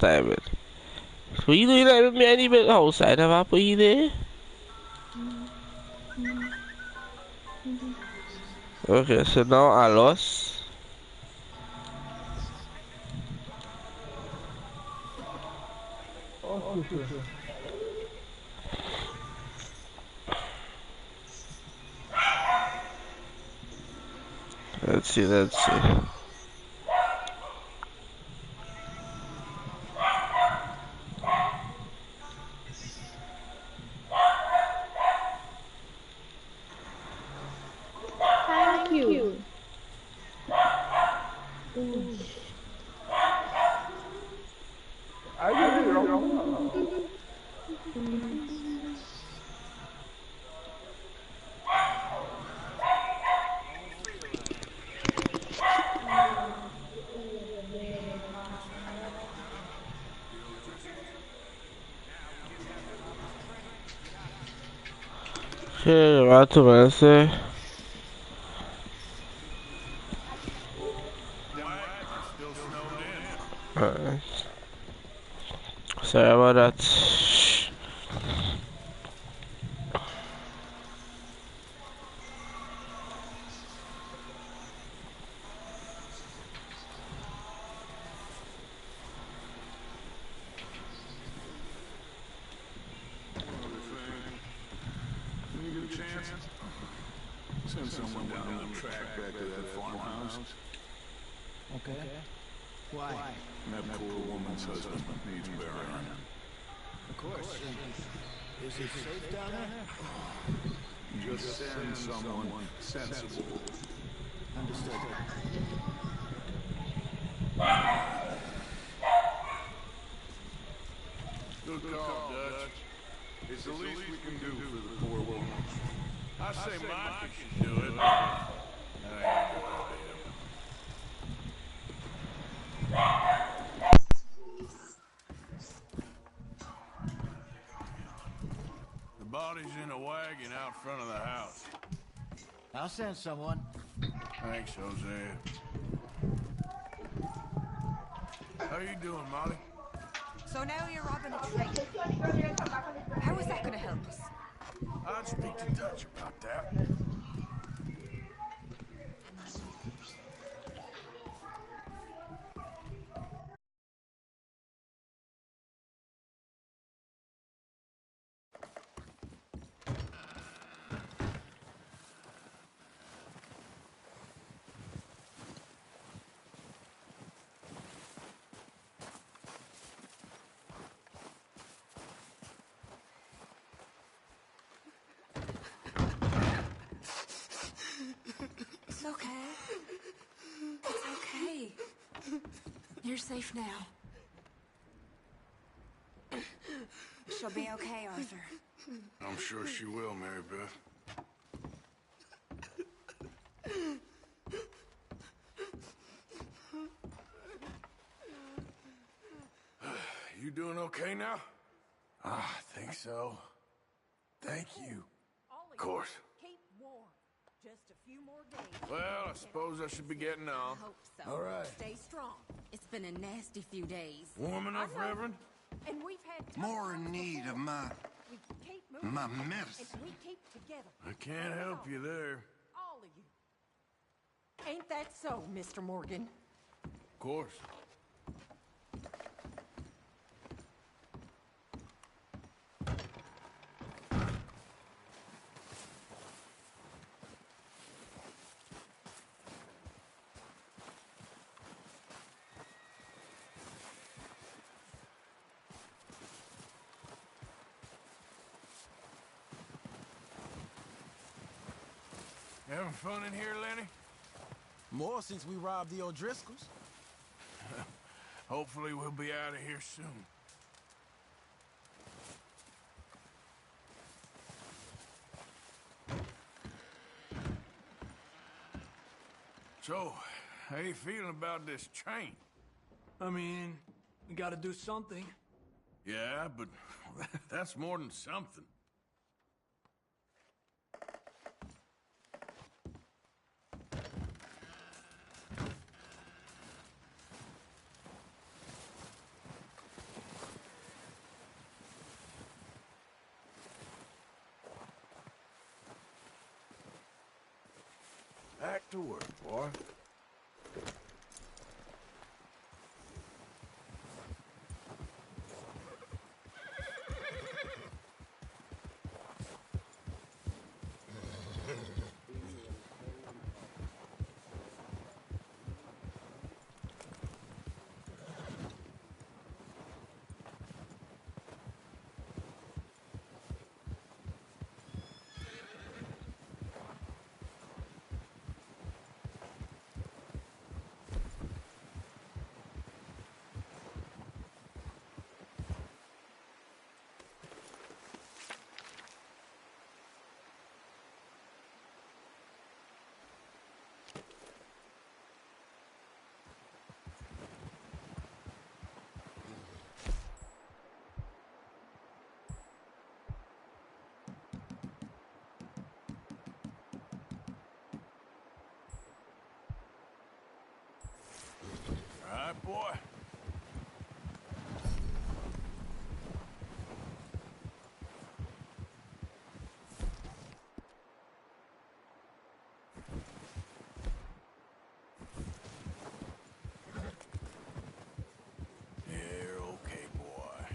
time it. What you doing like with me? I need the outside of Apple you there? Okay, so now I lost. Let's see, let's see. Thank you. Okay, what to Wednesday. Alright. Sorry about that. When you get a chance, send someone down the track back to that farmhouse. Okay. Why? That poor woman's husband needs burying. Of course. Is it safe down there? Just send someone sensible. Understood. Good call, Dutch. It's the least we can do for the poor woman. I say Mike should do it. I ain't got him. The body's in a wagon out front of the house. I'll send someone. Thanks, Jose. How you doing, Molly? So now you're robbing a train. How is that going to help us? I'd speak to Dutch about that. It's okay. It's okay. You're safe now. She'll be okay, Arthur. I'm sure she will, Mary Beth. You doing okay now? I think so. Thank you. Of course. Keep warm. Just a few more days. Well, I suppose I should be getting on. Hope so. All right. Stay strong. It's been a nasty few days. Warm enough, I know. Reverend? And we've had tough More in times need before. of my We keep moving. my medicine. And we keep together. I can't help you there. All of you. Ain't that so, Mr. Morgan? Of course. Having fun in here, Lenny? More since we robbed the O'Driscolls. Hopefully we'll be out of here soon. So, how you feeling about this train? I mean, we gotta do something. Yeah, but that's more than something. to work, boy. All right, boy. You're okay, boy.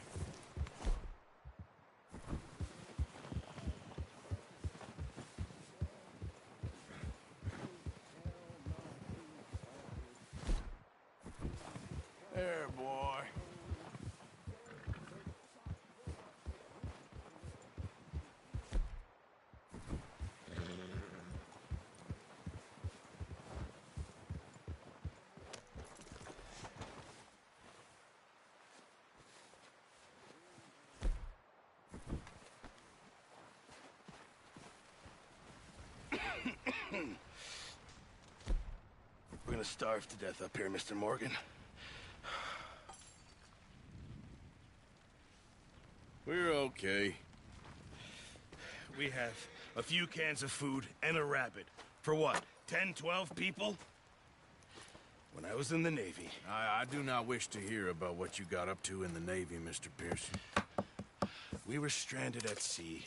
There, boy. We're gonna starve to death up here, Mr. Morgan. We're okay. We have a few cans of food and a rabbit. For what, 10, 12 people? When I was in the Navy... I do not wish to hear about what you got up to in the Navy, Mr. Pearson. We were stranded at sea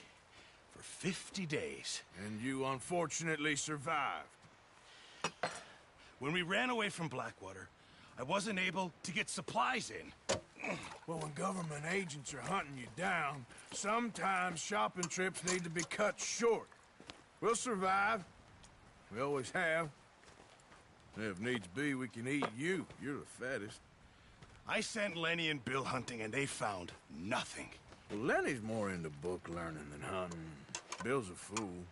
for 50 days. And you unfortunately survived. When we ran away from Blackwater, I wasn't able to get supplies in. Well, when government agents are hunting you down, sometimes shopping trips need to be cut short. We'll survive. We always have. If needs be, we can eat you. You're the fattest. I sent Lenny and Bill hunting, and they found nothing. Well, Lenny's more into book learning than hunting. Bill's a fool.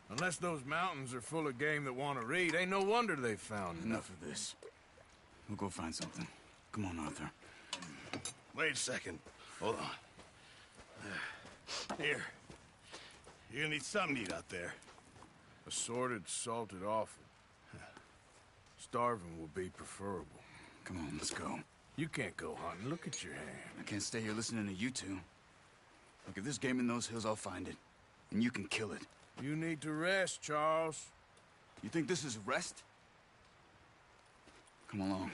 Unless those mountains are full of game that want to read, ain't no wonder they found Enough of this. We'll go find something. Come on, Arthur. Wait a second. Hold on. Here. You're gonna need something to eat out there. Assorted, salted offal. Starving will be preferable. Come on, let's go. You can't go hunting. Look at your hand. I can't stay here listening to you two. Look, if there's game in those hills, I'll find it. And you can kill it. You need to rest, Charles. You think this is rest? Come along.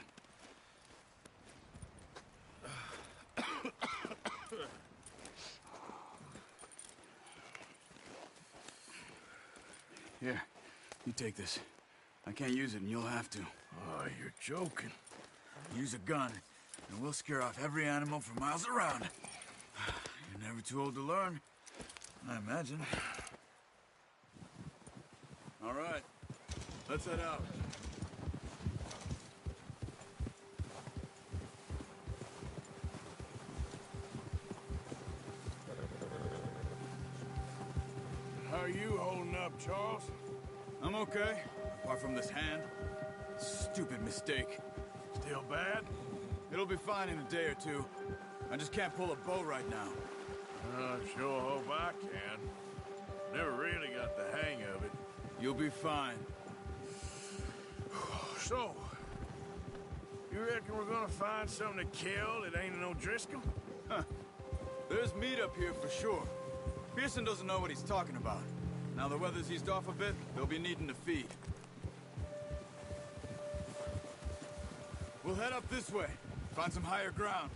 Here, you take this. I can't use it, and you'll have to. Oh, you're joking. Use a gun, and we'll scare off every animal for miles around. You're never too old to learn, I imagine. All right, let's head out. How are you holding up, Charles? I'm okay, apart from this hand. Stupid mistake. Still bad? It'll be fine in a day or two. I just can't pull a bow right now. I sure hope I can. Never really got the hang of it. You'll be fine. So, you reckon we're gonna find something to kill that ain't no Driscoll? Huh. There's meat up here for sure. Pearson doesn't know what he's talking about. Now the weather's eased off a bit, they'll be needing to feed. We'll head up this way. Find some higher ground.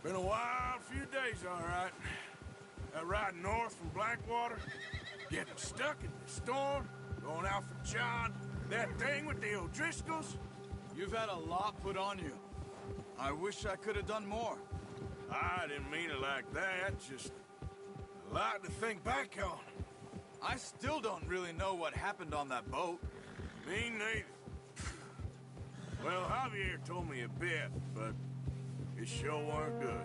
Been a wild few days, all right. Right north from Blackwater? Getting stuck in the storm? Going out for John? That thing with the O'Driscolls? You've had a lot put on you. I wish I could have done more. I didn't mean it like that, just a lot to think back on. I still don't really know what happened on that boat. Me neither. Well, Javier told me a bit, but it sure weren't good.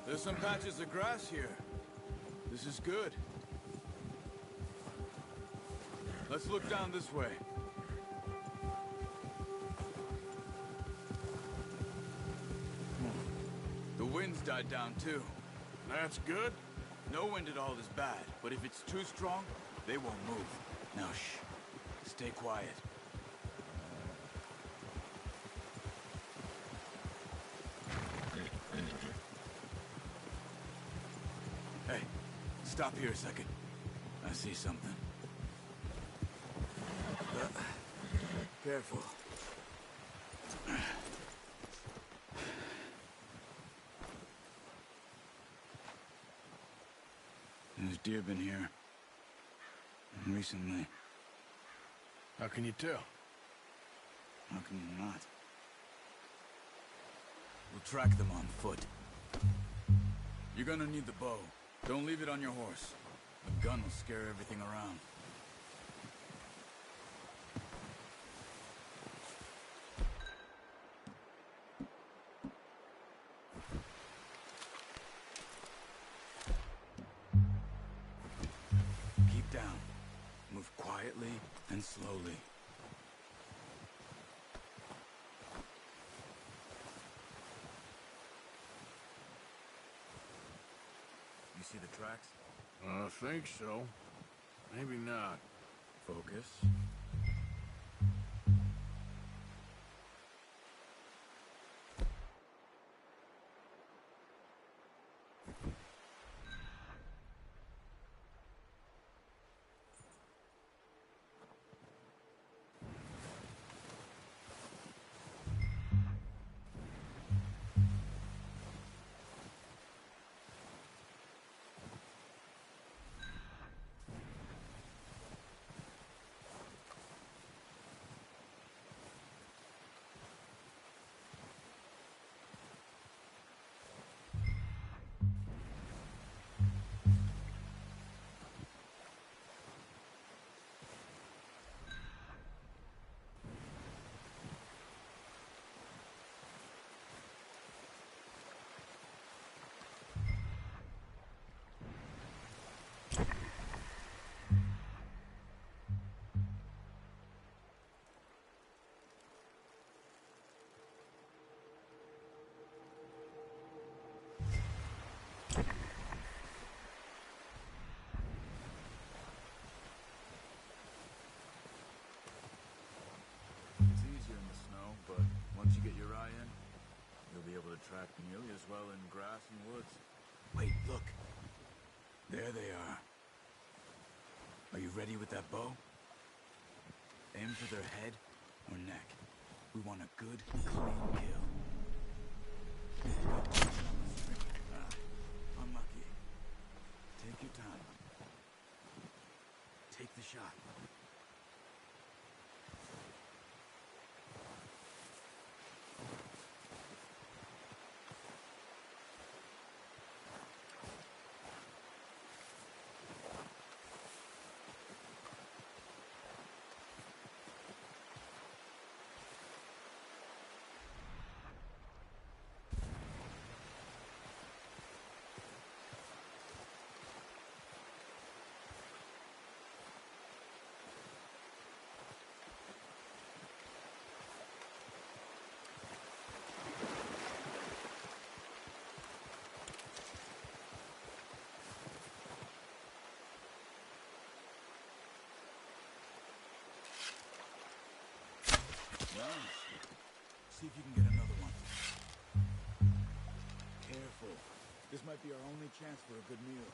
There's some patches of grass here. This is good. Let's look down this way. The wind's died down too. That's good. No wind at all is bad, but if it's too strong, they won't move. Now shh. Stay quiet. Hey, stop here a second. I see something. Careful. There's deer been here. Recently. How can you tell? How can you not? We'll track them on foot. You're gonna need the bow. Don't leave it on your horse. The gun will scare everything around. Keep down. Move quietly and slowly. You see the tracks? I think so. Maybe not. Focus. It's easier in the snow, but once you get your eye in, you'll be able to track nearly as well in grass and woods. Wait, look. There they are. Are you ready with that bow? Aim for their head or neck. We want a good, clean kill. Good action on the string. Unlucky. Take your time. Take the shot. Nice. See if you can get another one. Careful. This might be our only chance for a good meal.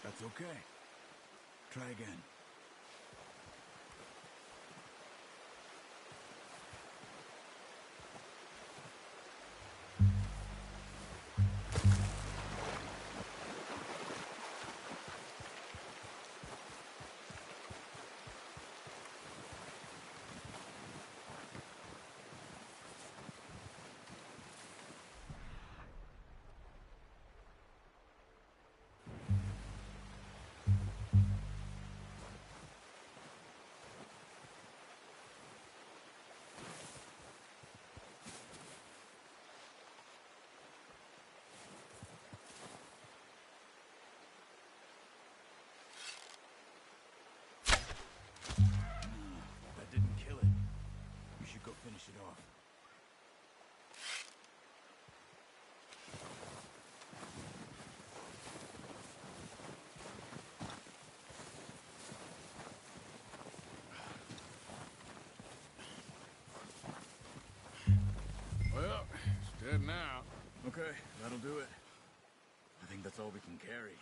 That's okay. Try again. That didn't kill it. We should go finish it off. Well, it's dead now. Okay, that'll do it. I think that's all we can carry.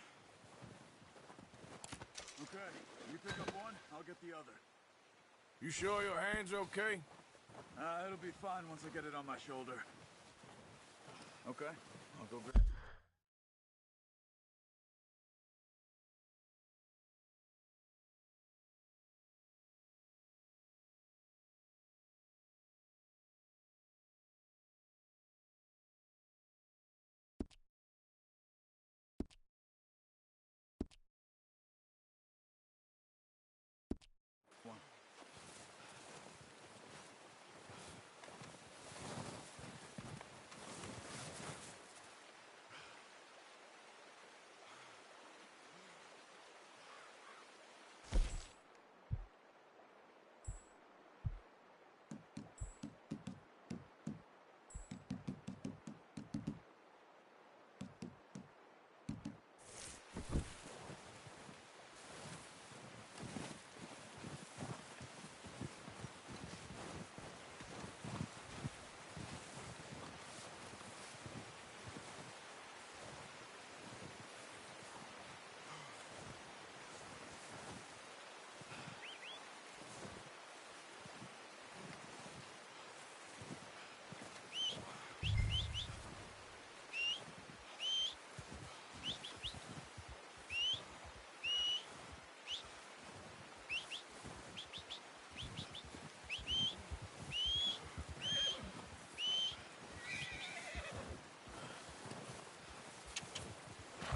Okay, you pick up one, I'll get the other. You sure your hand's okay? It'll be fine once I get it on my shoulder. Okay, I'll go grab. One.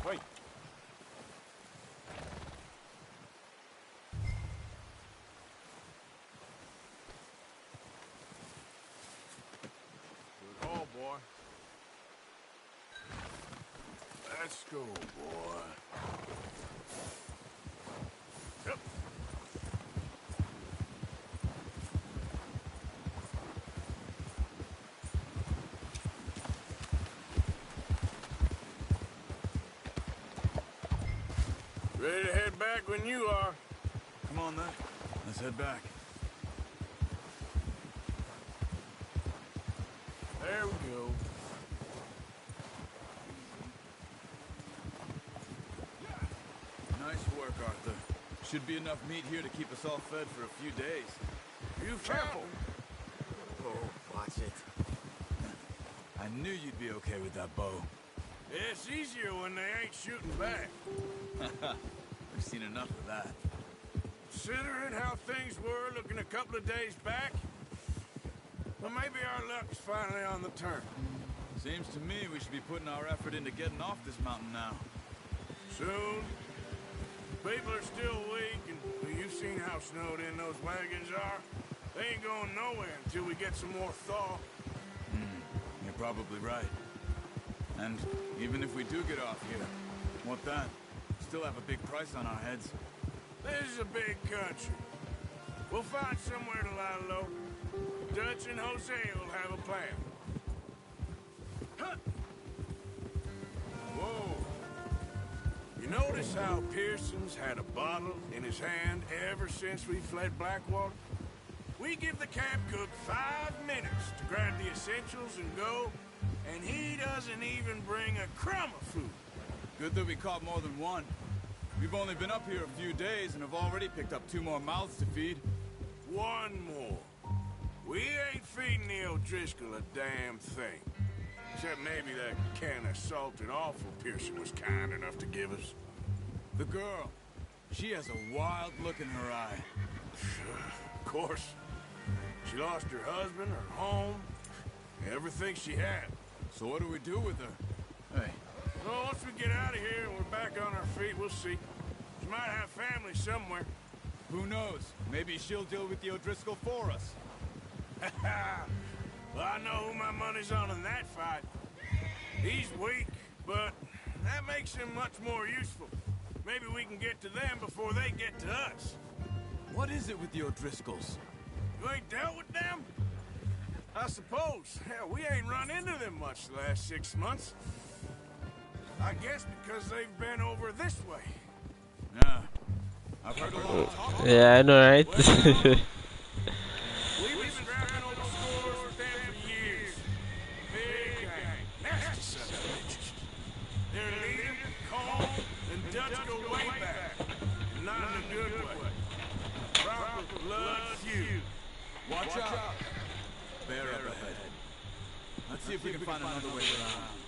Wait. Good haul, boy. Let's go, boy. Yep. Ready to head back when you are. Come on then, let's head back. There we go. Nice work, Arthur. Should be enough meat here to keep us all fed for a few days. You Careful! found Oh, watch it. I knew you'd be okay with that bow. It's easier when they ain't shooting back. We've seen enough of that. Considering how things were looking a couple of days back, well, maybe our luck's finally on the turn. Seems to me we should be putting our effort into getting off this mountain now. Soon. People are still weak, and well, you've seen how snowed in those wagons are. They ain't going nowhere until we get some more thaw. You're probably right. And even if we do get off here, what then? Still have a big price on our heads. This is a big country. We'll find somewhere to lie low. Dutch and Jose will have a plan. Huh. Whoa. You notice how Pearson's had a bottle in his hand ever since we fled Blackwater? We give the camp cook 5 minutes to grab the essentials and go, and he doesn't even bring a crumb of food. Good that we caught more than one. We've only been up here a few days and have already picked up 2 more mouths to feed. 1 more. We ain't feeding the O'Driscoll a damn thing. Except maybe that can of salted offal Pearson was kind enough to give us. The girl. She has a wild look in her eye. Of course. She lost her husband, her home, everything she had. So what do we do with her? Hey. Well, once we get out of here and we're back on our feet, we'll see. She might have family somewhere. Who knows? Maybe she'll deal with the O'Driscoll for us. Well, I know who my money's on in that fight. He's weak, but that makes him much more useful. Maybe we can get to them before they get to us. What is it with the O'Driscolls? You ain't dealt with them? I suppose. Hell, we ain't run into them much the last 6 months. I guess because they've been over this way. Yeah. I've heard a lot of talk. Yeah, I know, right? We've been scrapping over scores with them for years. Big gang. Nasty son of bitches. Their leader, Cole, and Dutch go way back. Not in a good way. Proper blood feud. Watch out. Bear up ahead. Let's see if we can find another way around.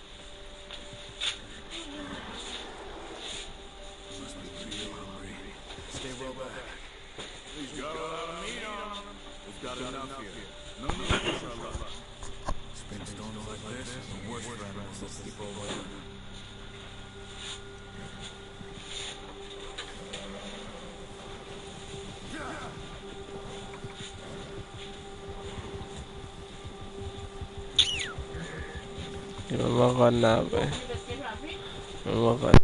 Must be real hungry. Stay well back. He's got a lot of meat on him. We've got enough here. No need to trouble. Spring storms like this is the worst for animals that sleep over there. Makan na ba? Makan.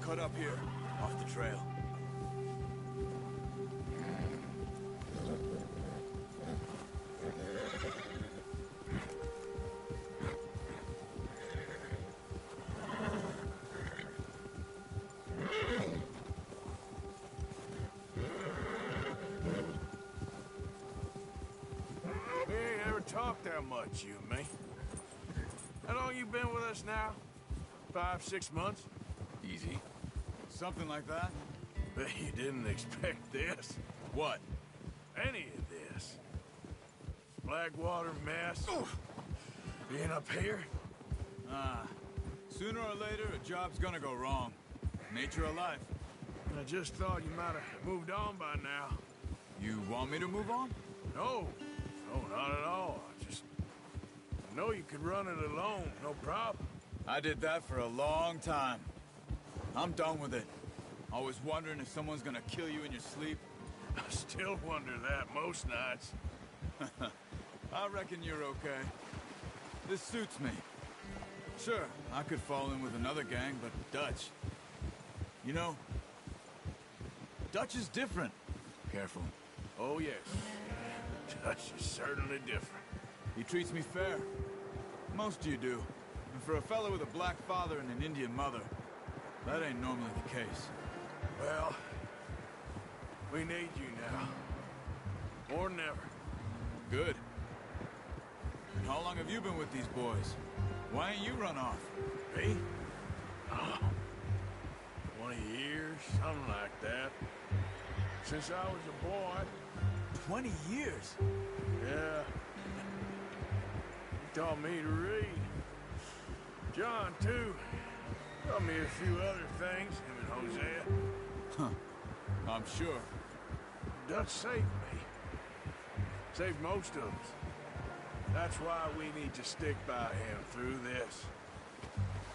Cut up here, off the trail. We ain't ever talked that much, you and me. How long you been with us now? 5, 6 months? Easy. Something like that? Bet you didn't expect this. What? Any of this. Blackwater mess. Being up here. Sooner or later, a job's gonna go wrong. Nature of life. I just thought you might have moved on by now. You want me to move on? No. No, not at all. I know you could run it alone, no problem. I did that for a long time. I'm done with it. Always wondering if someone's gonna kill you in your sleep. I still wonder that most nights. I reckon you're okay. This suits me. Sure, I could fall in with another gang, but Dutch... You know, Dutch is different. Careful. Oh, yes. Dutch is certainly different. He treats me fair. Most of you do. And for a fellow with a black father and an Indian mother, that ain't normally the case. Well, we need you now. More than ever. Good. And how long have you been with these boys? Why ain't you run off? Me? Oh, 20 years, something like that. Since I was a boy. 20 years. Yeah. He taught me to read. John, too. Taught me a few other things, him and Hosea. Huh. I'm sure. Dutch saved me. Saved most of us. That's why we need to stick by him through this.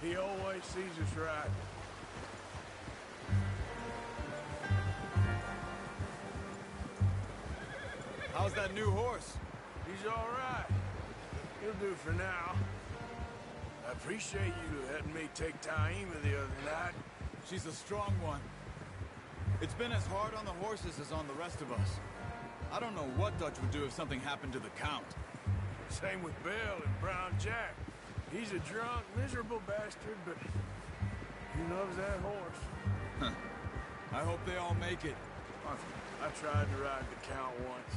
He always sees us right. How's that new horse? He's all right. He'll do for now. I appreciate you letting me take Taima the other night. She's a strong one. It's been as hard on the horses as on the rest of us. I don't know what Dutch would do if something happened to the Count. Same with Bill and Brown Jack. He's a drunk, miserable bastard, but he loves that horse. I hope they all make it. I tried to ride the Count once.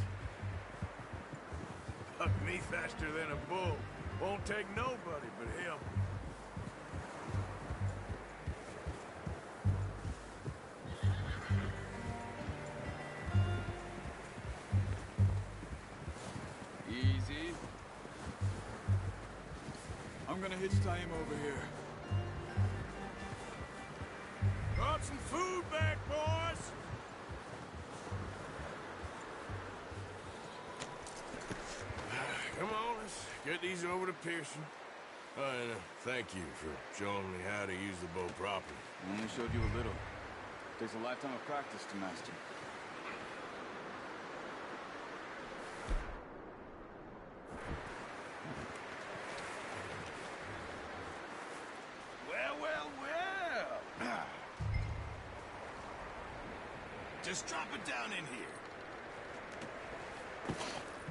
Bucked me faster than a bull. Won't take nobody but him. Easy. I'm gonna hitch Taima over here. Brought some food back, boys! Come on, let's get these over to Pearson. And thank you for showing me how to use the bow properly. I only showed you a little. Takes a lifetime of practice to master. Well. Just drop it down in here.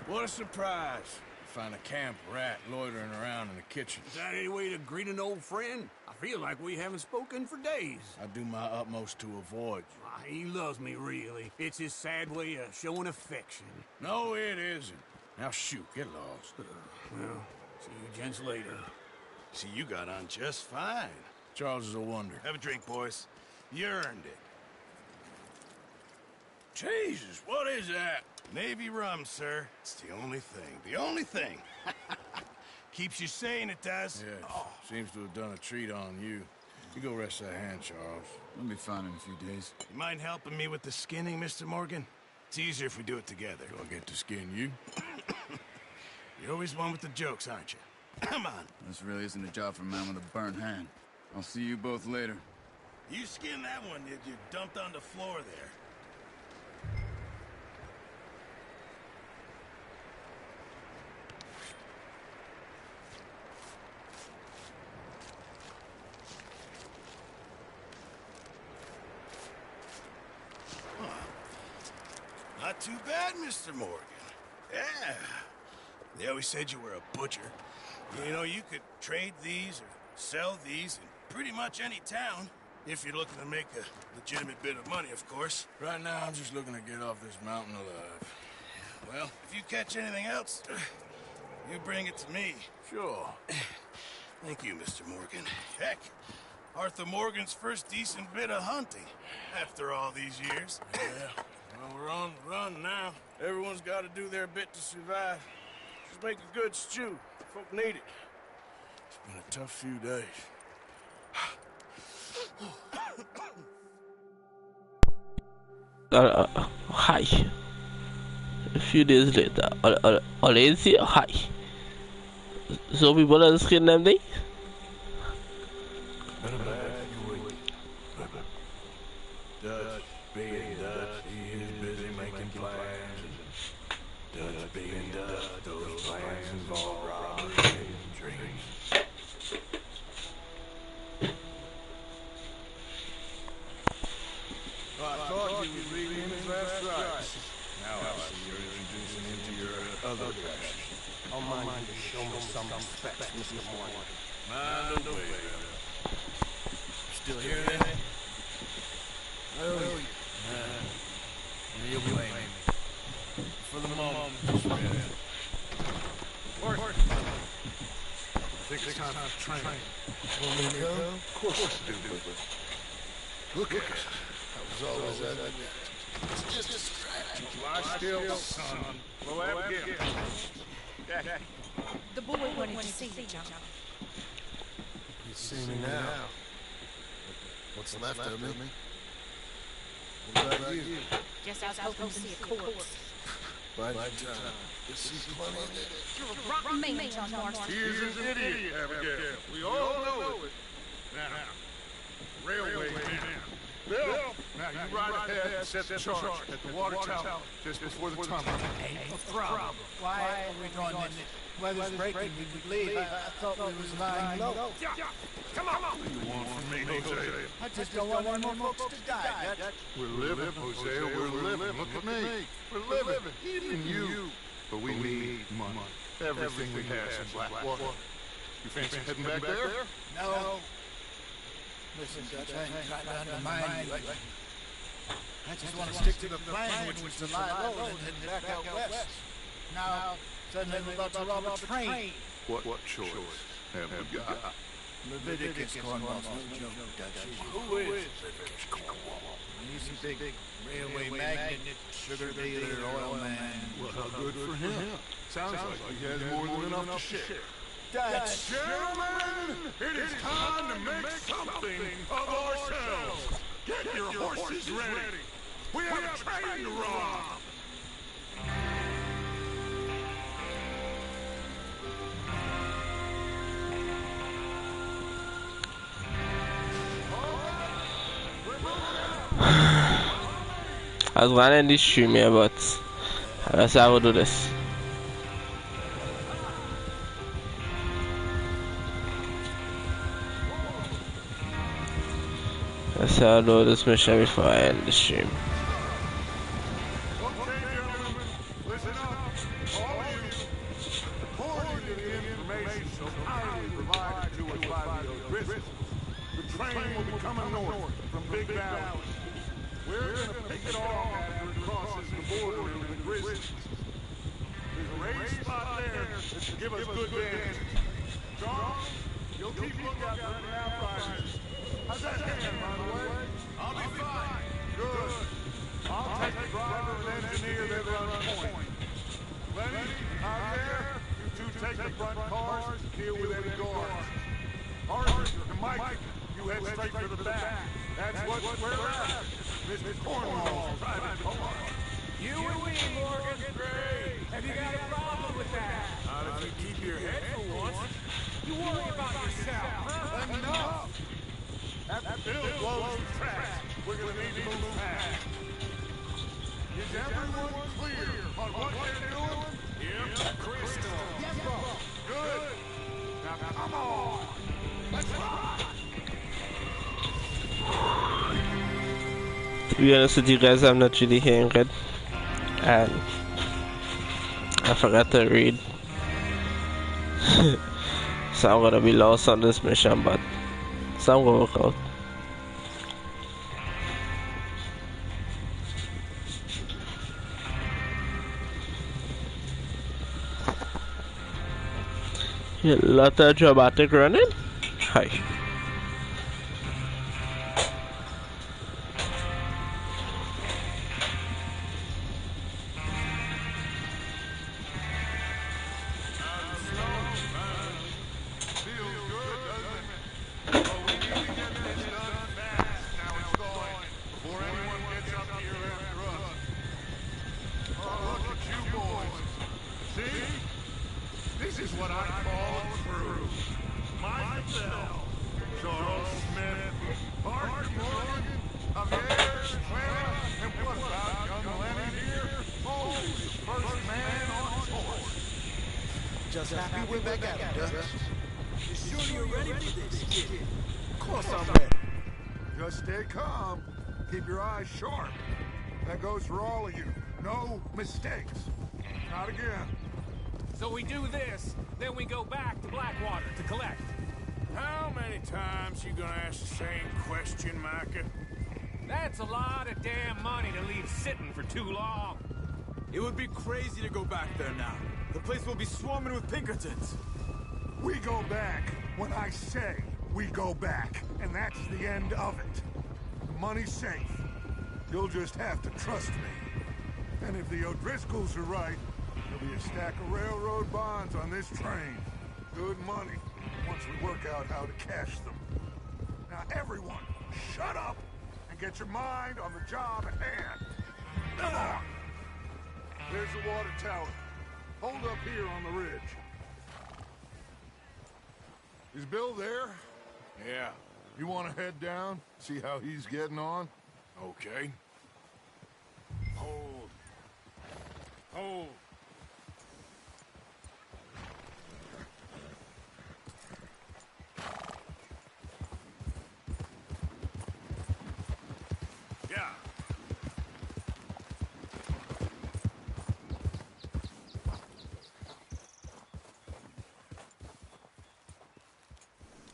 What a surprise. Find a camp rat loitering around in the kitchen. Is that any way to greet an old friend? I feel like we haven't spoken for days. I do my utmost to avoid you. He loves me, really. It's his sad way of showing affection. No, it isn't. Now shoot, get lost. Well, see you gents later. See, you got on just fine. Charles is a wonder. Have a drink, boys. You earned it. Jesus, what is that? Navy rum, sir. It's the only thing. The only thing. Keeps you sane, it does. Yes, seems to have done a treat on you. You go rest that hand, Charles. We'll be fine in a few days. You mind helping me with the skinning, Mr. Morgan? It's easier if we do it together. Do I get to skin you? You're always one with the jokes, aren't you? Come on. This really isn't a job for a man with a burnt hand. I'll see you both later. You skinned that one, did you? Dumped on the floor there. Not too bad, Mr. Morgan. Yeah. They always said you were a butcher. You know, you could trade these or sell these in pretty much any town. If you're looking to make a legitimate bit of money, of course. Right now, I'm just looking to get off this mountain alive. Well, if you catch anything else, you bring it to me. Sure. Thank you, Mr. Morgan. Heck, Arthur Morgan's first decent bit of hunting after all these years. Yeah. Well, we're on the run now. Everyone's got to do their bit to survive. Just make a good stew. Folk need it. It's been a tough few days. Hi. A few days later, Olesia, hi. So people are skin them day? Dutch being Dutch, he is busy making plans. Dutch being Dutch, those plans involve robbery and dreams. I thought you would read him his last rites. Now I see you're introducing him to your other passion. I'll mind you show me some respect, Mr. Morgan. Mind the way, brother. Still here then? Oh, yeah. You'll blame me. For the moment, just read it. Horse. I think it's time to train. Want me to go? Of course I do, but look at us. I was always at it. It's just a scratch. Lie still, son. We'll have him. The boy wanted to see you, John. You see me now. What's left of me? What about you? Guess I was hoping to see a corpse. By time. You see plenty of it. You're a rotten man, John Marston. He is an idiot, Abigail. We all know it. Now, railway man. Bill, now you ride ahead and set the charge at the water tower just before the tunnel. Ain't no problem. Why are we going in it? Weather's breaking, we could leave. I thought we was lying low. Come on. What do you want from me, Hosea? I just don't want any more folks to die. We're living, Hosea. We're living. Look at me. We're living. Even you. But we need money. Everything we have in Blackwater. You fancy heading back there? No. Listen, Dutch, I ain't trying to undermine you. I just want to stick to the plan, which was to lie low and head back out west. Now, suddenly we're about to rob a train. What choice have we got? Leviticus Cornwall's no joke, Dutch. Who is Leviticus Cornwall? He's a big railway magnate, sugar dealer, oil man. Well, how good for him. Sounds like he has more than enough to share. Dutch! Gentlemen, it is time to make something of ourselves. Get your horses ready. We have a train to rob. I was gonna end this stream here, but I guess I will do this. Let's do this mission before I end the stream. Okay, gentlemen, listen up. All of you, according to the information so kindly provided to us by the Grizzlies, the train will be coming north from Big Valley. We're going to pick it off after it crosses the border into the Grizzlies. There's a raised spot there that should give us good vantage. John, you'll keep lookout for any outriders. How's that hand, by the way? I'll be fine. Good. I'll take the driver and engineer that run point. Lenny, Javier, you two take the front cars and deal with any guards. Arthur and Mike, you head straight for the back. That's what we're after. Mr. Cornwall's private car. You and me, Morgan. Great. Have you got a problem with that? How did you keep your head for once? You worry about yourself. Enough! That bill blows the tracks. We're gonna need to move fast. Is everyone clear on what they're doing? Yep. Crystal. Yes, bro. Good. Now come on. Let's rock. To be honest with you guys, I'm not really hearing it, and I forgot to read. So I'm gonna be lost on this mission, but some will work out. A lot of dramatic running. Hi. Just happy we're back at it, Dutch. You sure you're ready for this, kid? Of course I'm ready. Just stay calm. Keep your eyes sharp. That goes for all of you. No mistakes. Not again. So we do this, then we go back to Blackwater to collect. How many times you gonna ask the same question, Micah? That's a lot of damn money to leave sitting for too long. It would be crazy to go back there now. The place will be swarming with Pinkertons. We go back when I say we go back, and that's the end of it. The money's safe. You'll just have to trust me. And if the O'Driscolls are right, there'll be a stack of railroad bonds on this train. Good money, once we work out how to cash them. Now everyone, shut up and get your mind on the job at hand. Come on! There's the water tower. Hold up here on the ridge. Is Bill there? Yeah. You want to head down, see how he's getting on? Okay. Hold. Hold. Yeah.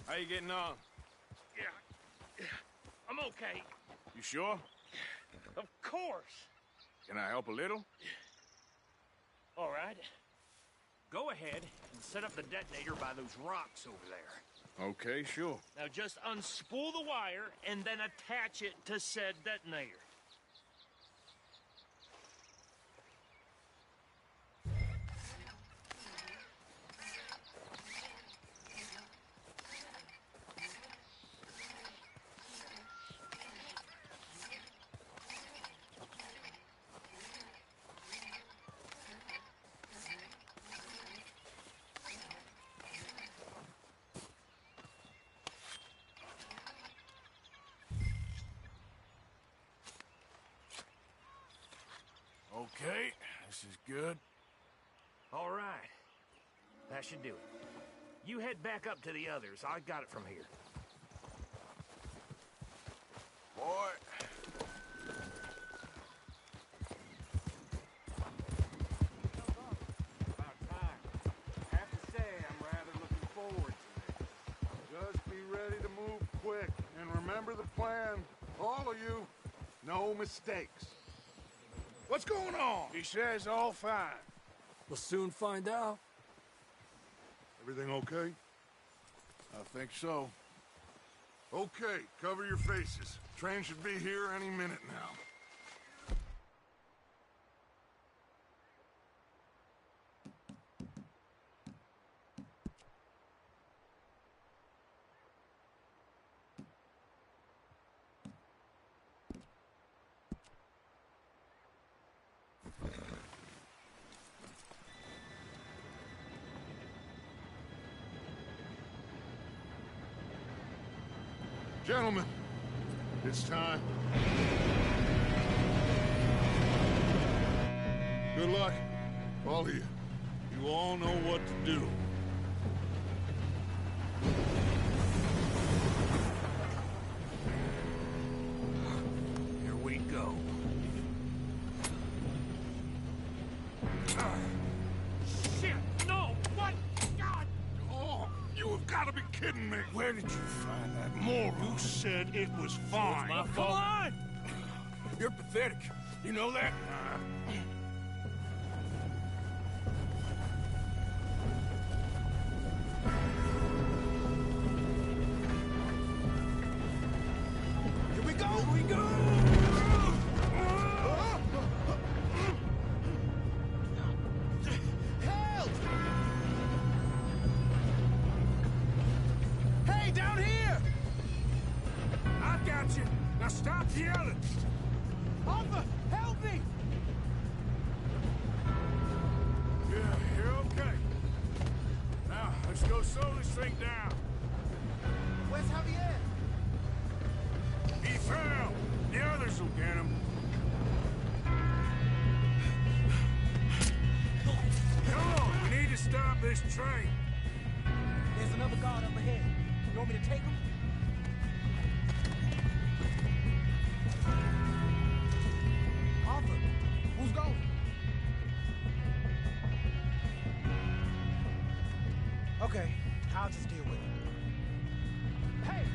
How you getting on? Yeah, I'm okay. You sure? Of course. Can I help a little? All right. Go ahead and set up the detonator by those rocks over there. Okay, sure. Now just unspool the wire and then attach it to said detonator. Okay, this is good. All right. That should do it. You head back up to the others. I got it from here. Boy. About time. I have to say, I'm rather looking forward to this. Just be ready to move quick, and remember the plan. All of you, no mistakes. What's going on? He says all fine. We'll soon find out. Everything okay? I think so. Okay, cover your faces. Train should be here any minute now. Gentlemen, it's time. Good luck, all of you. You all know what to do. Here we go. Shit! No! What? God! Oh, you have got to be kidding me. Where did you find that moron? You said it was fine. My fault. Come on! You're pathetic. You know that? Here we go! Here we go! Help! Hey, down here! I got you. Now stop yelling. Arthur, help me! Yeah, you're okay. Now, let's go slow this thing down. Where's Javier? He fell. The others will get him. Come on, we need to stop this train. There's another guard up ahead. You want me to take him? Arthur, who's going? Okay, I'll just deal with it. Hey!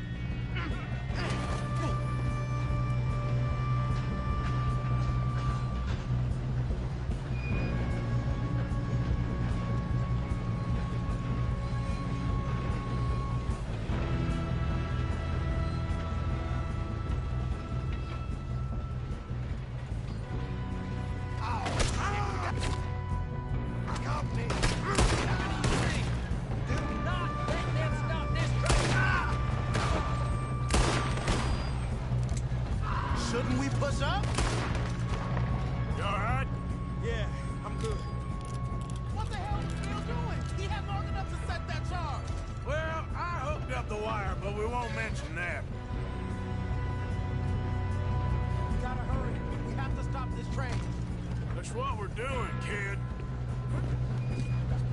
Watch what we're doing, kid.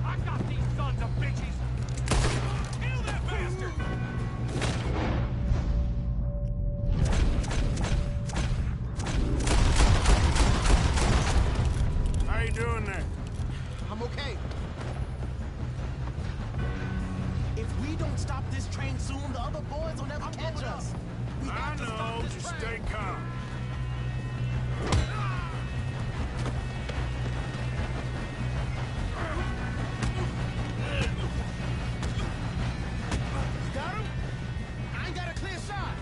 I got these sons of bitches! Kill that bastard! How you doing there? I'm okay. If we don't stop this train soon, the other boys will never catch us. We I have to stop know, this just train. stay calm. You got him? I ain't got a clear shot.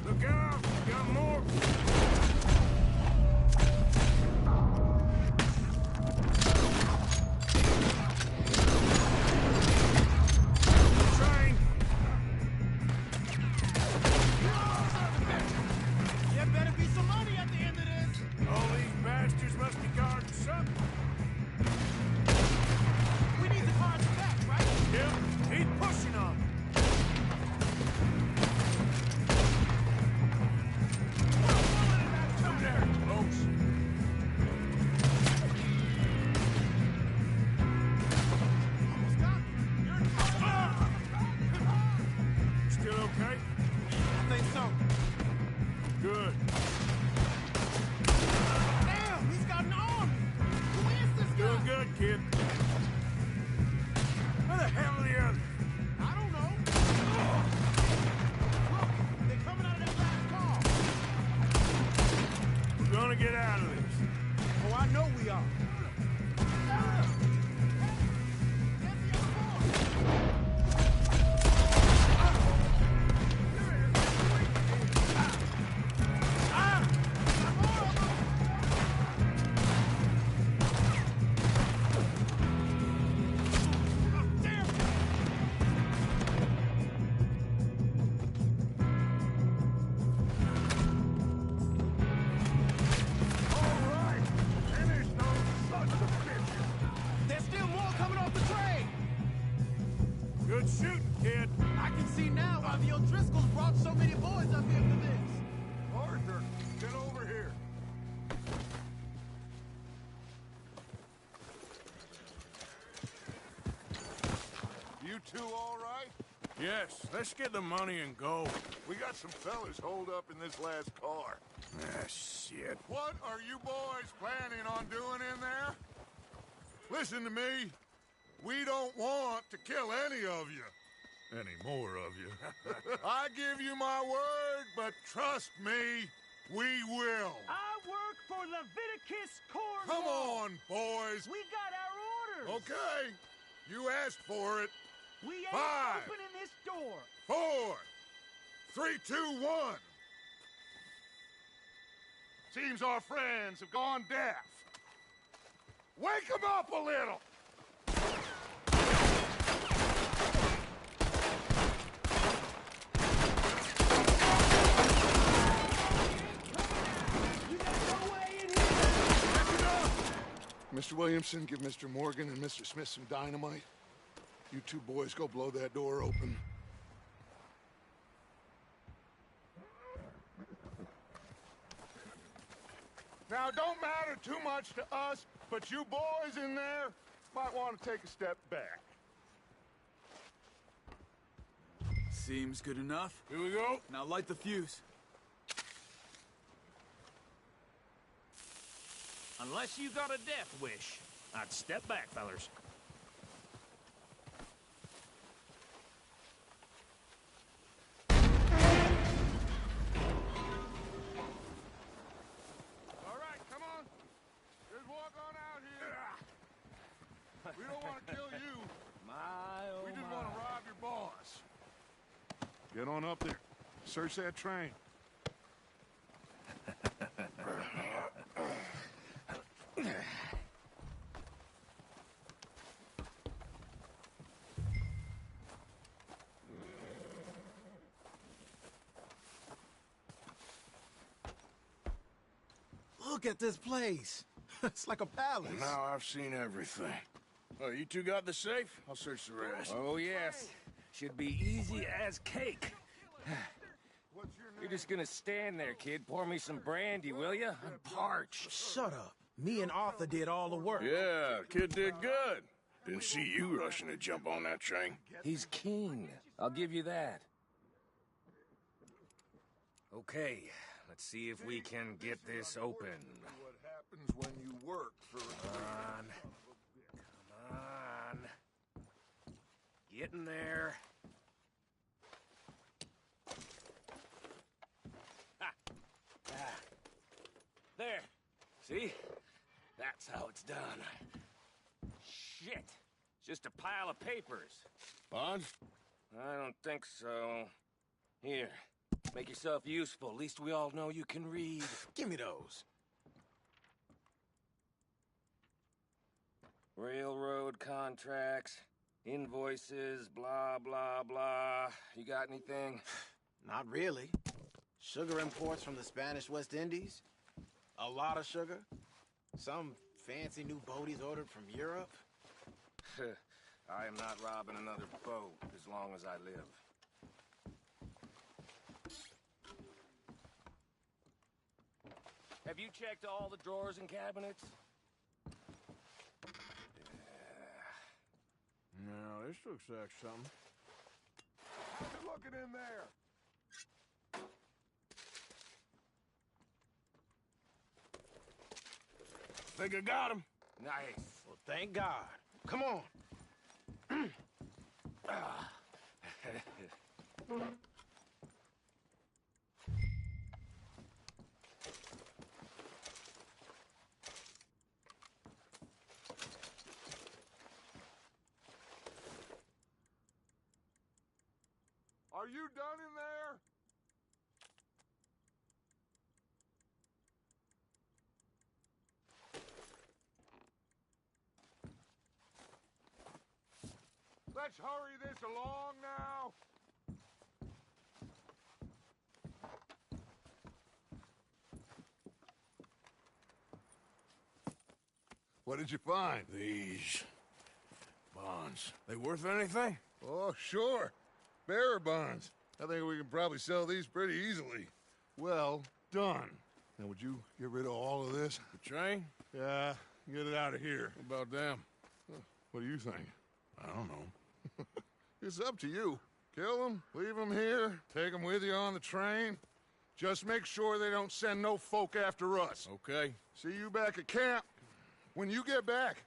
Look out! Got more! Train! There better be some money at the end of this. All these bastards must be guarding something. We need the cars back, right? Yep, he's pushing on them. Come there, close. Almost got me. Still okay? I think so. Good. Damn, he's got an army. Who is this guy? Doing good, kid. Where the hell are the others? I don't know. Look, they're coming out of that last car. We're gonna get out of this. Oh, I know we are. There's still more coming off the train. Good shooting, kid. I can see now why the O'Driscolls brought so many boys up here for this. Arthur, get over here. You two all right? Yes, let's get the money and go. We got some fellas holed up in this last car. Ah, shit. What are you boys planning on doing in there? Listen to me. We don't want to kill any of you. Any more of you. I give you my word, but trust me, we will. I work for Leviticus Corps. Come on, boys. We got our orders. Okay. You asked for it. We ain't 5, opening this door. 4, 3, 2, 1. Seems our friends have gone deaf. Wake them up a little. Mr. Williamson, give Mr. Morgan and Mr. Smith some dynamite. You two boys go blow that door open. Now, it don't matter too much to us, but you boys in there might want to take a step back. Seems good enough. Here we go. Now light the fuse. Unless you got a death wish, I'd step back, fellers. All right, come on. Just walk on out here. We don't want to kill you. We just want to rob your boss. Get on up there. Search that train. Look at this place. It's like a palace. Now I've seen everything. Oh, you two got the safe? I'll search the rest. Oh, yes. Should be easy as cake. You're just gonna stand there, kid. Pour me some brandy, will you? I'm parched. Shut up. Me and Arthur did all the work. Yeah, kid did good. Didn't see you rushing to jump on that train. He's keen. I'll give you that. Okay, let's see if we can get this open. What happens when you work for Come on. Come on. Get in there. Ha! Ah. There. See? That's how it's done. Shit. It's just a pile of papers. Bonds? I don't think so. Here. Make yourself useful. At least we all know you can read. Give me those. Railroad contracts, invoices, blah, blah, blah. You got anything? Not really. Sugar imports from the Spanish West Indies. A lot of sugar. Some fancy new boat he's ordered from Europe. I am not robbing another boat as long as I live. Have you checked all the drawers and cabinets? No, this looks like something. How's it looking in there? Think I got him. Nice. Well, thank God. Come on. Are you done in there? Let's hurry this along now. What did you find? These bonds. They worth anything? Oh, sure. Bearer bonds. I think we can probably sell these pretty easily. Well done. Now, would you get rid of all of this? The train? Yeah, get it out of here. What about them? What do you think? I don't know. It's up to you. Kill them, leave them here, take them with you on the train. Just make sure they don't send no folk after us. Okay. See you back at camp. When you get back,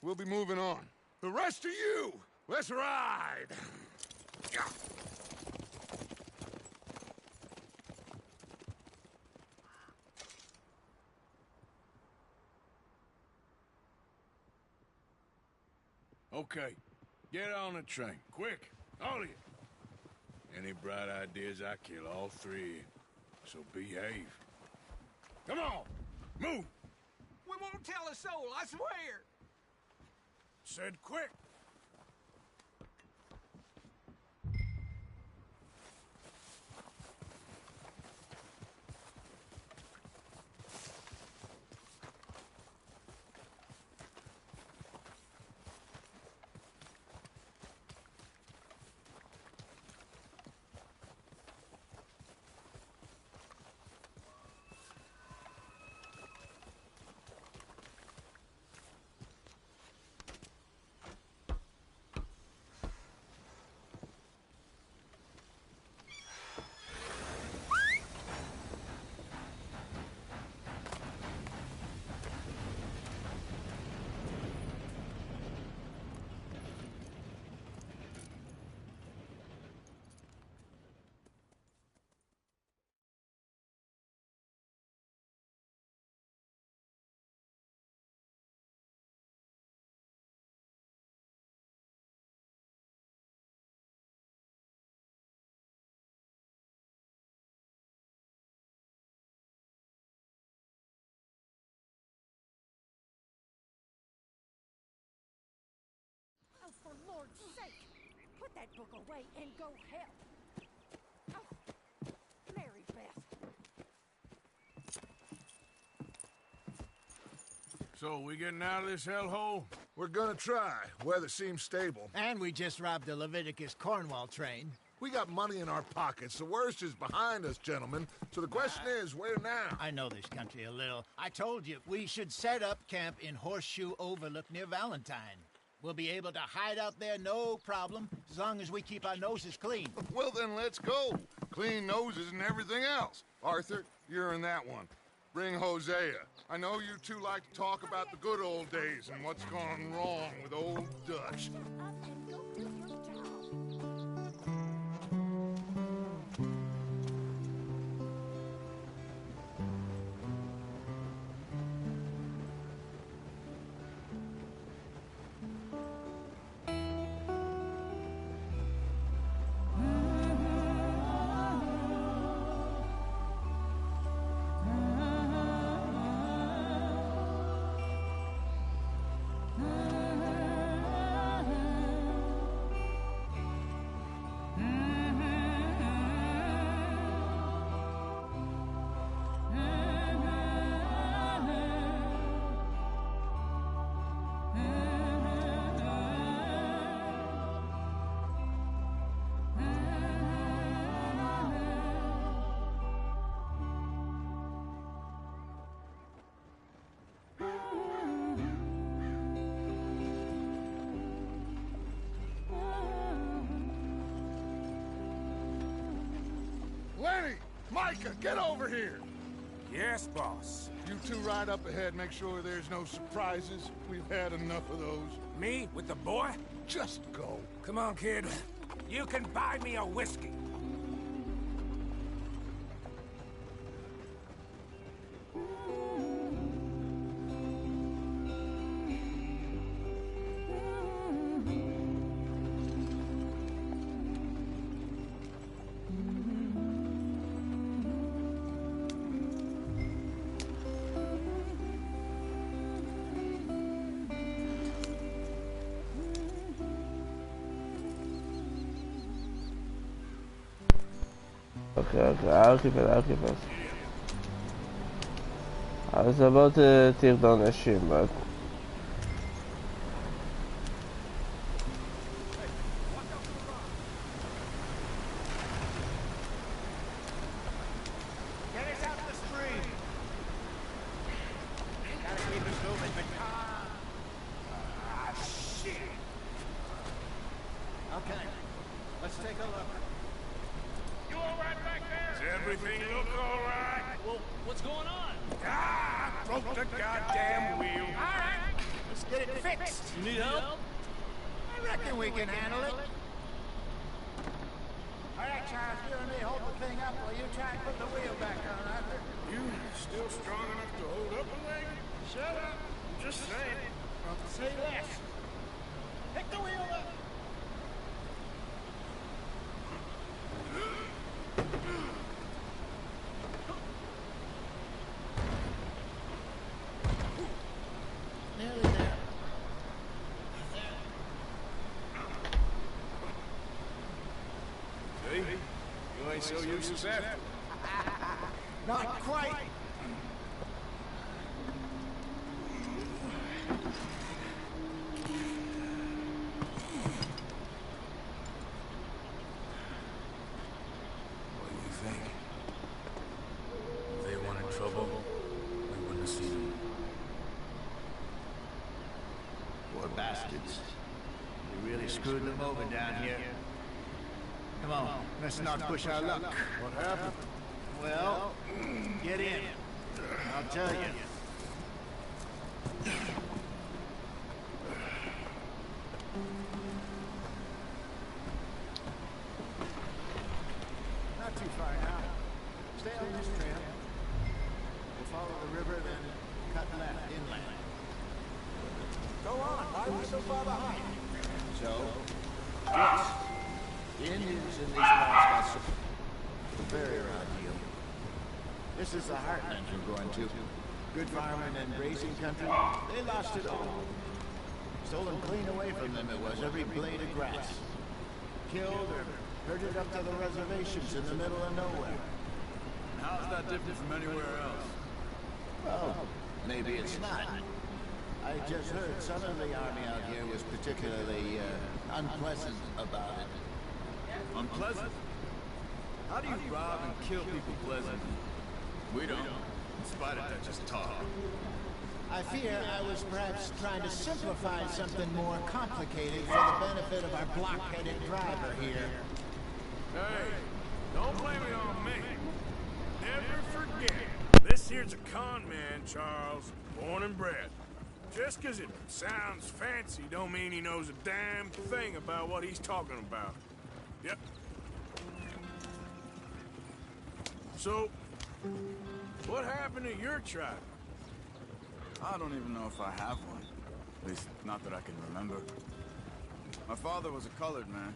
we'll be moving on. The rest of you, let's ride! Okay. Get on the train. Quick. All of you. Any bright ideas, I kill all three. So behave. Come on! Move! We won't tell a soul, I swear! Said quick! Oh, for Lord's sake! Put that book away and go help! Oh, Mary Beth. So, we getting out of this hellhole? We're gonna try. Weather seems stable. And we just robbed the Leviticus Cornwall train. We got money in our pockets. The worst is behind us, gentlemen. So the question is, where now? I know this country a little. I told you, we should set up camp in Horseshoe Overlook near Valentine. We'll be able to hide out there, no problem, as long as we keep our noses clean. Well, then let's go. Clean noses and everything else. Arthur, you're in that one. Bring Hosea. I know you two like to talk about the good old days and what's gone wrong with old Dutch. Lenny! Micah, get over here! Yes, boss. You two ride up ahead, make sure there's no surprises. We've had enough of those. Me with the boy? Just go. Come on, kid. You can buy me a whiskey. Okay, I'll keep it. I was about to take down the stream, but... Get us out the stream! Gotta keep us moving, but... shit! Okay, let's take a look. You all right back there? Does everything look all right? Well, what's going on? Ah! Broke the goddamn wheel. All right, let's get it fixed. You need help? I reckon we can handle it. All right, Charles, you and me hold the thing up while you try and put the wheel back on, Arthur. You still strong enough to hold up a leg? Shut up. I'm just saying. Say less. Pick the wheel up. Nearly there. See? You ain't so useless after. Not quite. What do you think? If they wanted trouble, we wouldn't have seen them. Poor bastards. We really screwed them over down here. Come on, let's not push our luck. What happened? Well, get in. I'll tell you. Not too far now. Stay on this trail. We'll follow the river, then cut left inland. Go on, why are we so far behind? So, yes. The Indians in these parts got some very around you. This is the heartland you're going to. Good farming and grazing country. They lost it all. Stolen clean away from them it was, every blade of grass. Killed or herded up to the reservations in the middle of nowhere. How's that different from anywhere else? Well, maybe it's not. I just heard some of the army out here was particularly unpleasant about it. Unpleasant? How do you rob and kill people pleasantly? We don't, in spite of Dutch's talk. I fear I was perhaps trying to simplify something more complicated for the benefit of our block-headed driver here. Hey, don't blame it on me. Never forget, this here's a con man, Charles, born and bred. Just 'cause it sounds fancy don't mean he knows a damn thing about what he's talking about. Yep. So, what happened to your tribe? I don't even know if I have one. At least, not that I can remember. My father was a colored man.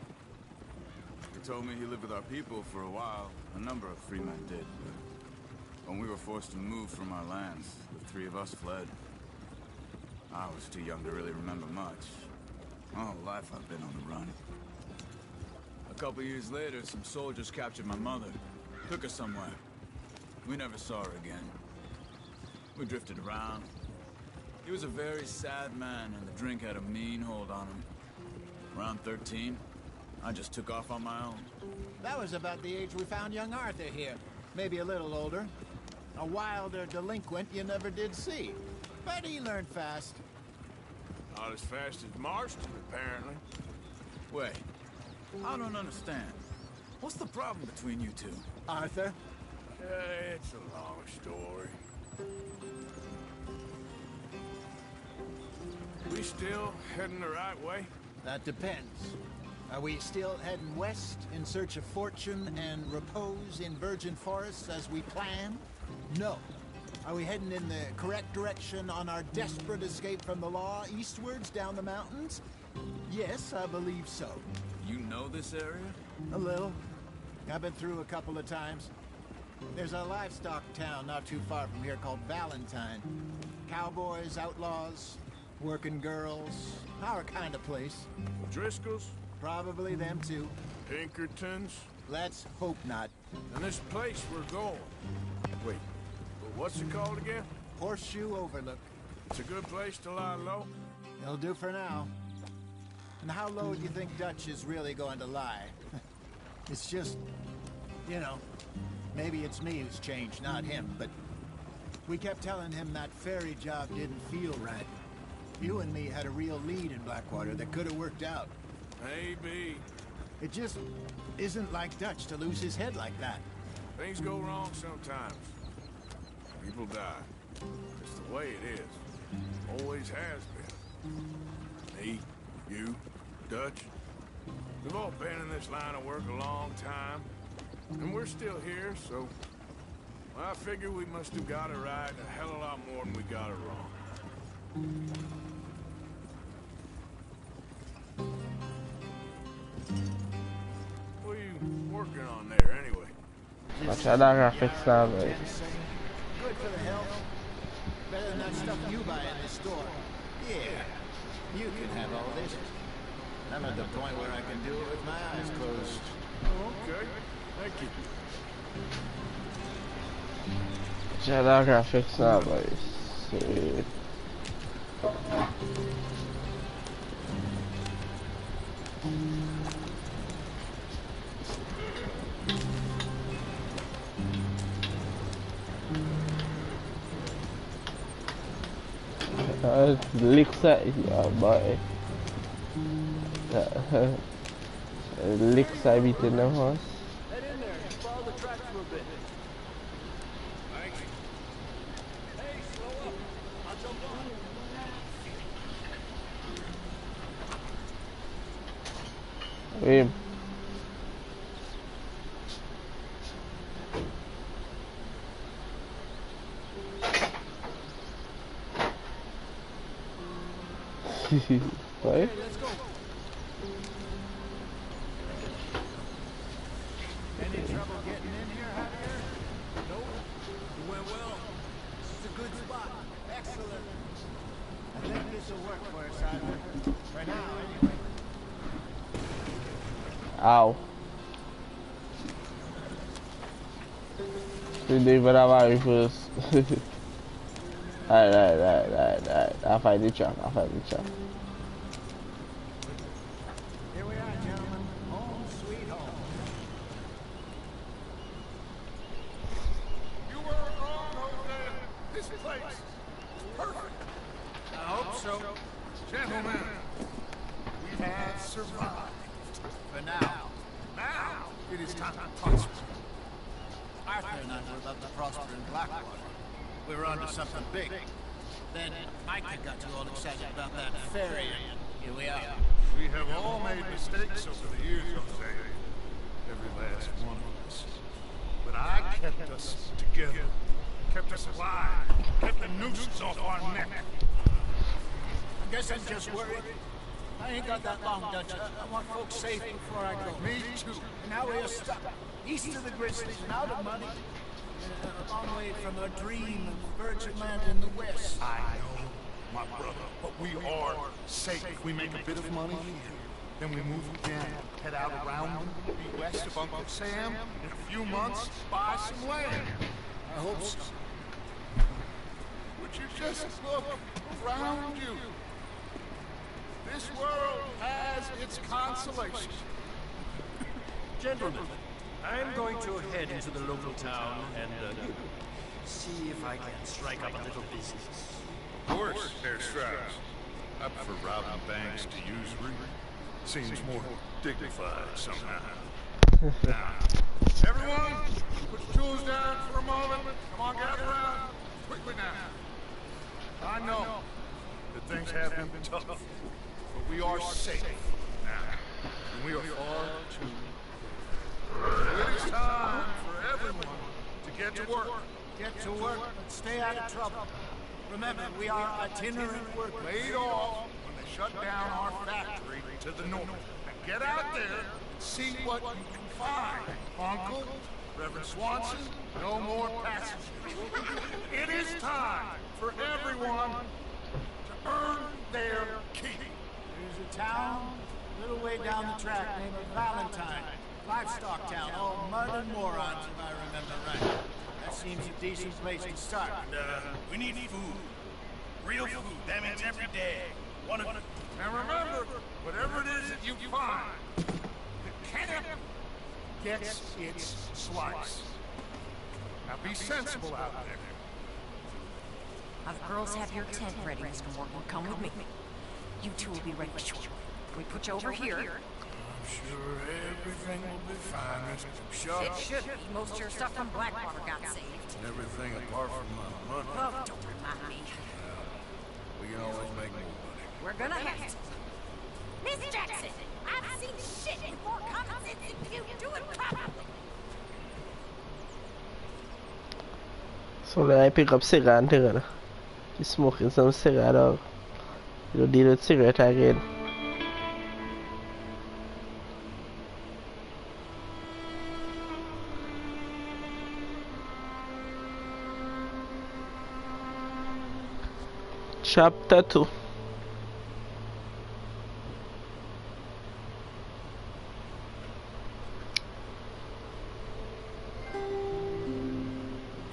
He told me he lived with our people for a while. A number of free men did. But when we were forced to move from our lands, the three of us fled. I was too young to really remember much. My whole life I've been on the run. A couple years later, some soldiers captured my mother. Took her somewhere. We never saw her again. We drifted around. He was a very sad man, and the drink had a mean hold on him. Around 13, I just took off on my own. That was about the age we found young Arthur here. Maybe a little older. A wilder delinquent you never did see. But he learned fast. Not as fast as Marston, apparently. Wait, I don't understand. What's the problem between you two? Arthur? It's a long story. We still heading the right way? That depends. Are we still heading west in search of fortune and repose in virgin forests as we planned? No. Are we heading in the correct direction on our desperate escape from the law eastwards down the mountains? Yes, I believe so. You know this area? A little. I've been through a couple of times. There's a livestock town not too far from here called Valentine. Cowboys, outlaws, working girls, our kind of place. Driscoll's? Probably them too. Pinkertons? Let's hope not. And this place we're going. Wait, what's it called again? Horseshoe Overlook. It's a good place to lie low? It'll do for now. And how low do you think Dutch is really going to lie? It's just, you know, maybe it's me who's changed, not him, but we kept telling him that ferry job didn't feel right. You and me had a real lead in Blackwater that could have worked out. Maybe. It just isn't like Dutch to lose his head like that. Things go wrong sometimes. People die. It's the way it is. Always has been. Me, you, Dutch. We've all been in this line of work a long time. And we're still here, so... Well, I figure we must have got it right a hell of a lot more than we got it wrong. What are you working on there, anyway? Machada graphics now, boys. Good for the health. Better than that stuff you buy in the store. Yeah, you can have all this. I'm at the point where I can do it with my eyes closed. Oh, okay. Thank you. Machada graphics now, boys. Sweet. Lixa, yeah, boy. Lixa habite na house. Head in there, follow the tracks for a bit. Thanks. Hey, slow up. I'll jump on. Wait. Right? Let's go. Any trouble getting in here, Javier? Nope. It went well. It's a good spot. Excellent. I think this will work for us, Arthur. For now, anyway. Ow. Hindi ba naman first? Alright. I'll find the truck. Here we are, gentlemen. Home sweet home. You weren't wrong, Jose. This place is perfect. I hope so. Gentlemen, we have survived. For now. Now, it is time to prosper. Arthur and I were about to prosper in Blackwater. We were onto something big. Then Micah got you all excited about that ferry, and here we are. We have all made mistakes over the years, Jose. Every last one of us. But I kept us together. Kept us alive. Kept the nooses off our neck. I guess I'm just worried. I ain't got that long, Dutch. I want folks safe before I go. Me too. And now we're stuck east of the Grizzlies and out of money. A long way from a dream of virgin land in the west. I know, my brother, but we are safe. If we make a bit of money here, then we move again, head out around, be west of Uncle Sam, in a few months, buy some land. I hope so. Would you just look around you? This world has its consolations. Gentlemen, I'm going to head into the local town and see if I can strike up a little business. Of course, Herr Strauss. I prefer robbing banks to usury. Seems more dignified somehow. Now, everyone, put your tools down for a moment. Come on, gather around. Quickly now. I know that things have been tough, but we are safe now. And we are far too. It is time for everyone to get to work. Get to work, but stay out of trouble. Remember, we are itinerant workers. Laid off when they shut down our factory to the north. Now get out there and see what you can find. Uncle, Reverend Swanson, no more passengers. It is time for everyone to earn their keep. There's a town a little way down the track named Valentine. Livestock town, all mud and morons, if I remember right. That seems a decent place to start. We need food. Real food. That means every day. And remember, whatever it is that you find, the camp gets its slice. Now be sensible out there. Now the girls have your tent ready, Mr. Morgan. Come with me. You two will be ready shortly. We put you over here. I'm sure everything will be fine, Mr. Shaw. It should be. Most of your stuff from Blackwater got saved. Everything apart from my money. Oh, don't remind me. We can always make more money. We're gonna have to. Miss Jackson, I've seen shit in more common sense than you do it properly. So then I pick up cigarette together. He's smoking some cigarette or you deal with cigarette again. Chapter 2.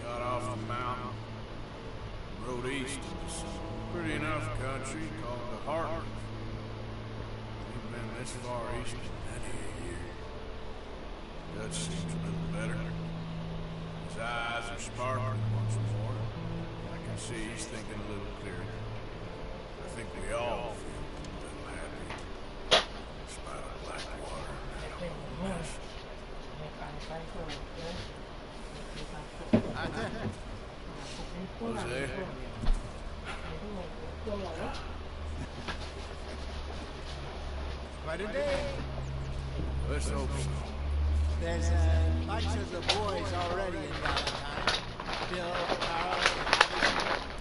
Got off the mountain, rode east into some pretty enough country called the Heartland. We've been this far east in many a year. Dutch seems a little better. His eyes are sparkling once more. I can see he's thinking a little clearer. I think we all feel a little happy. In spite of Blackwater and all the mess. Jose? Quite a day. Let's hope so. There's a bunch of the boys already in Valentine. Bill, Carl,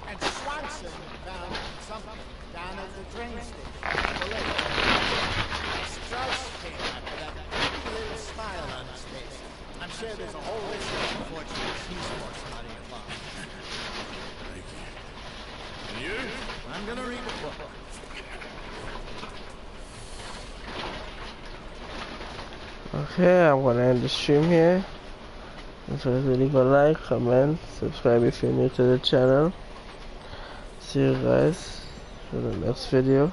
and Swanson found something down at the train station. The lake. Strauss came after that pretty little smile on his face. I'm sure there's a whole list of unfortunate seasports nodding along. Thank you. And you? I'm gonna read the book. Okay, I'm gonna end the stream here. If you really go like, comment, subscribe if you're new to the channel. See you guys for the next video.